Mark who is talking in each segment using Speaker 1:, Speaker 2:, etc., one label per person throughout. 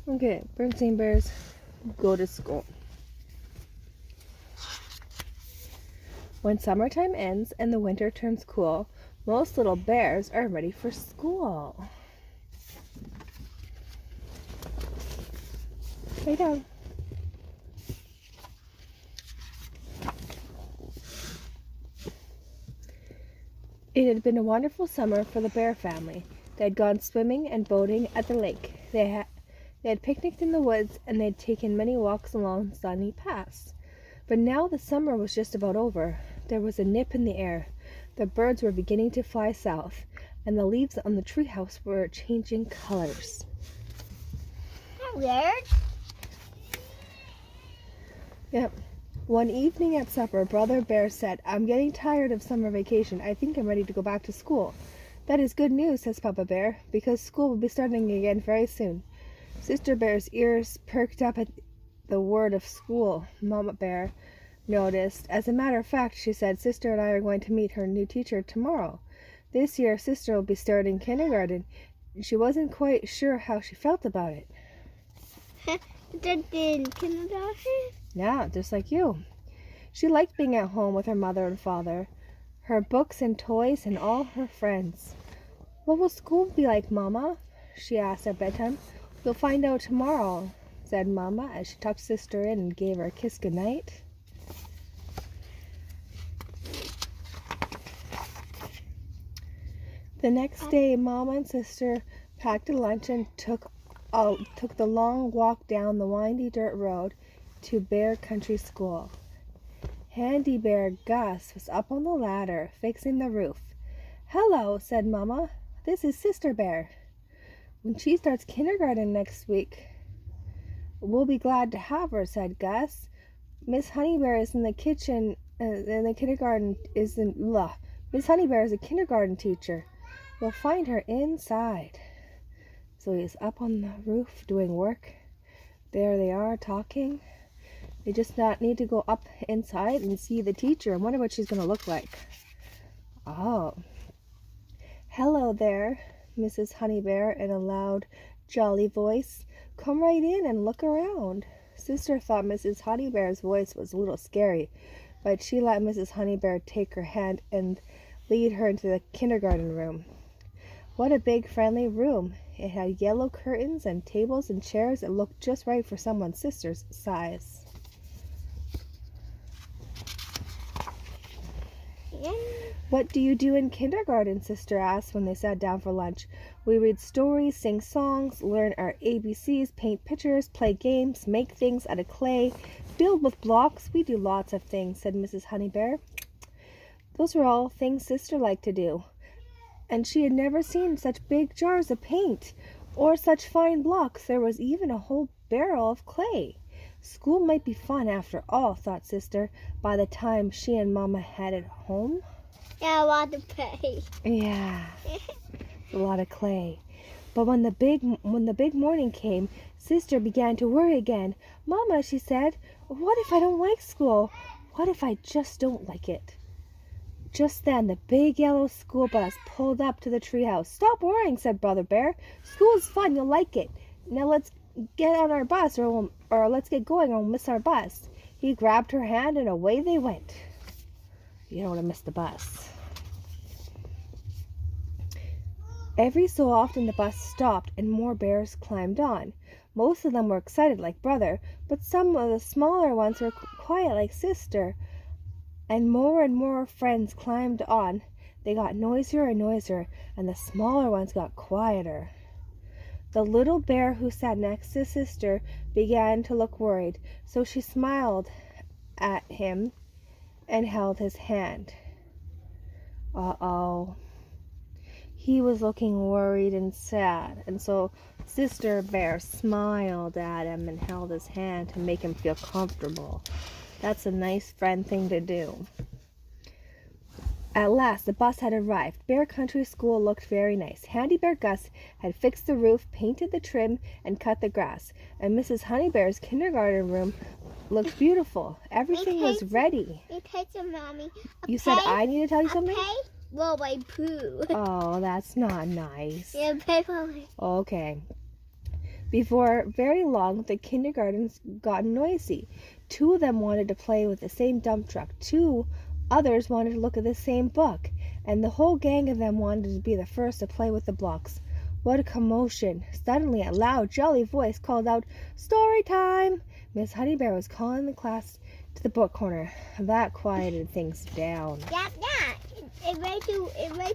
Speaker 1: Okay, Berenstain Bears go to school. When summertime ends and the winter turns cool, most little bears are ready for school. Lay down. It had been a wonderful summer for the bear family. They had gone swimming and boating at the lake. They had picnicked in the woods, and they had taken many walks along sunny paths. But now the summer was just about over. There was a nip in the air. The birds were beginning to fly south, and the leaves on the treehouse were changing colors.
Speaker 2: Weird.
Speaker 1: Yep. One evening at supper, Brother Bear said, "I'm getting tired of summer vacation. I think I'm ready to go back to school." "That is good news," says Papa Bear, "because school will be starting again very soon." Sister Bear's ears perked up at the word of school. Mama Bear noticed. "As a matter of fact," she said, "Sister and I are going to meet her new teacher tomorrow. This year, Sister will be starting kindergarten." She wasn't quite sure how she felt about it.
Speaker 2: Kindergarten?
Speaker 1: Yeah, just like you. She liked being at home with her mother and father, her books and toys, and all her friends. "What will school be like, Mama?" she asked at bedtime. "You'll find out tomorrow," said Mama as she tucked Sister in and gave her a kiss goodnight. The next day, Mama and Sister packed a lunch and took the long walk down the windy dirt road to Bear Country School. Handy Bear Gus was up on the ladder, fixing the roof. "Hello," said Mama. "This is Sister Bear. When she starts kindergarten next week, we'll be glad to have her," said Gus. "Miss Honeybear is in the kitchen, and the kindergarten isn't. Miss Honeybear is a kindergarten teacher. We'll find her inside." So he's up on the roof doing work. There they are talking. They just need to go up inside and see the teacher. I wonder what she's going to look like. Oh. "Hello there, Mrs. Honeybear," in a loud, jolly voice. "Come right in and look around." Sister thought Mrs. Honeybear's voice was a little scary, but she let Mrs. Honeybear take her hand and lead her into the kindergarten room. What a big, friendly room. It had yellow curtains and tables and chairs. It looked just right for someone's sister's size. "What do you do in kindergarten?" Sister asked when they sat down for lunch. "We read stories, sing songs, learn our ABCs, paint pictures, play games, make things out of clay, build with blocks. We do lots of things," said Mrs. Honeybear. Those were all things Sister liked to do. And she had never seen such big jars of paint or such fine blocks. There was even a whole barrel of clay. School might be fun after all, thought Sister, by the time she and Mama headed home.
Speaker 2: Yeah, a lot of clay.
Speaker 1: Yeah, a lot of clay. But when the big morning came, Sister began to worry again. "Mama," she said, "what if I don't like school? What if I just don't like it?" Just then the big yellow school bus pulled up to the treehouse. "Stop worrying," said Brother Bear. "School's fun. You'll like it. Now let's get on our bus, or let's get going, or we'll miss our bus." He grabbed her hand, and away they went. You don't want to miss the bus. Every so often the bus stopped, and more bears climbed on. Most of them were excited like Brother, but some of the smaller ones were quiet like Sister. And more friends climbed on. They got noisier and noisier, and the smaller ones got quieter. The little bear who sat next to Sister began to look worried, so she smiled at him and held his hand. Uh-oh. He was looking worried and sad, and so Sister Bear smiled at him and held his hand to make him feel comfortable. That's a nice friend thing to do. At last, the bus had arrived. Bear Country School looked very nice. Handy Bear Gus had fixed the roof, painted the trim, and cut the grass. And Mrs. Honeybear's kindergarten room looked beautiful. Everything was ready.
Speaker 2: Mommy.
Speaker 1: You said I need to tell you something?
Speaker 2: Well, I poo.
Speaker 1: Oh, that's not nice.
Speaker 2: Yeah, paper.
Speaker 1: Okay. Before very long, the kindergartens got noisy. 2 of them wanted to play with the same dump truck. 2 others wanted to look at the same book. And the whole gang of them wanted to be the first to play with the blocks. What a commotion! Suddenly a loud, jolly voice called out, "Story time!" Miss Honeybear was calling the class to the book corner. That quieted things down.
Speaker 2: Yeah. It's way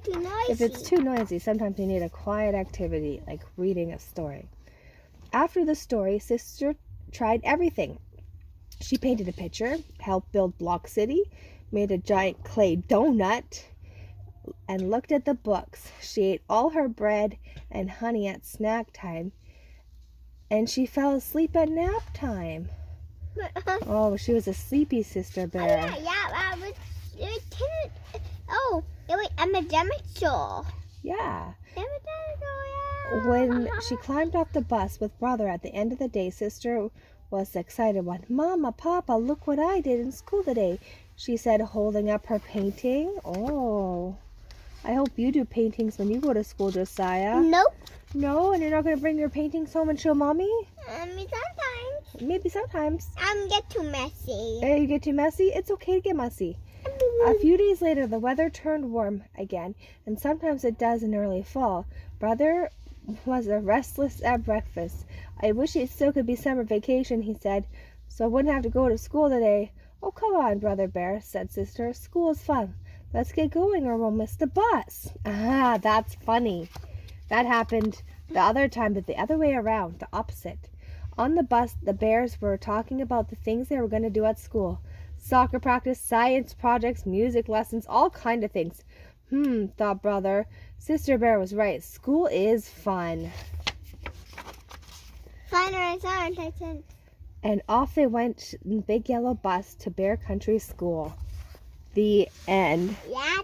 Speaker 2: too noisy.
Speaker 1: If it's too noisy, sometimes you need a quiet activity, like reading a story. After the story, Sister tried everything. She painted a picture, helped build Block City, made a giant clay donut, and looked at the books. She ate all her bread and honey at snack time, and she fell asleep at nap time. Oh, she was a sleepy Sister Bear.
Speaker 2: It was epidemic show.
Speaker 1: Yeah.
Speaker 2: Epidemic show, yeah.
Speaker 1: When she climbed off the bus with Brother at the end of the day, Sister was the excited one. "Mama, Papa, look what I did in school today," she said, holding up her painting. Oh, I hope you do paintings when you go to school, Josiah.
Speaker 2: Nope.
Speaker 1: No, and you're not going to bring your paintings home and show Mommy?
Speaker 2: Sometimes.
Speaker 1: Maybe sometimes.
Speaker 2: Get too messy.
Speaker 1: You get too messy? It's okay to get messy. A few days later, the weather turned warm again, and sometimes it does in early fall. Brother was restless at breakfast. "I wish it still could be summer vacation," he said, "so I wouldn't have to go to school today." "Oh, come on, Brother Bear," said Sister. "School is fun. Let's get going or we'll miss the bus." Ah, that's funny. That happened the other time, but the other way around, the opposite. On the bus, the bears were talking about the things they were going to do at school. Soccer practice, science projects, music lessons, all kind of things. Thought Brother. Sister Bear was right. School is fun.
Speaker 2: Fun.
Speaker 1: And off they went in the big yellow bus to Bear Country School. The end.
Speaker 2: Yeah.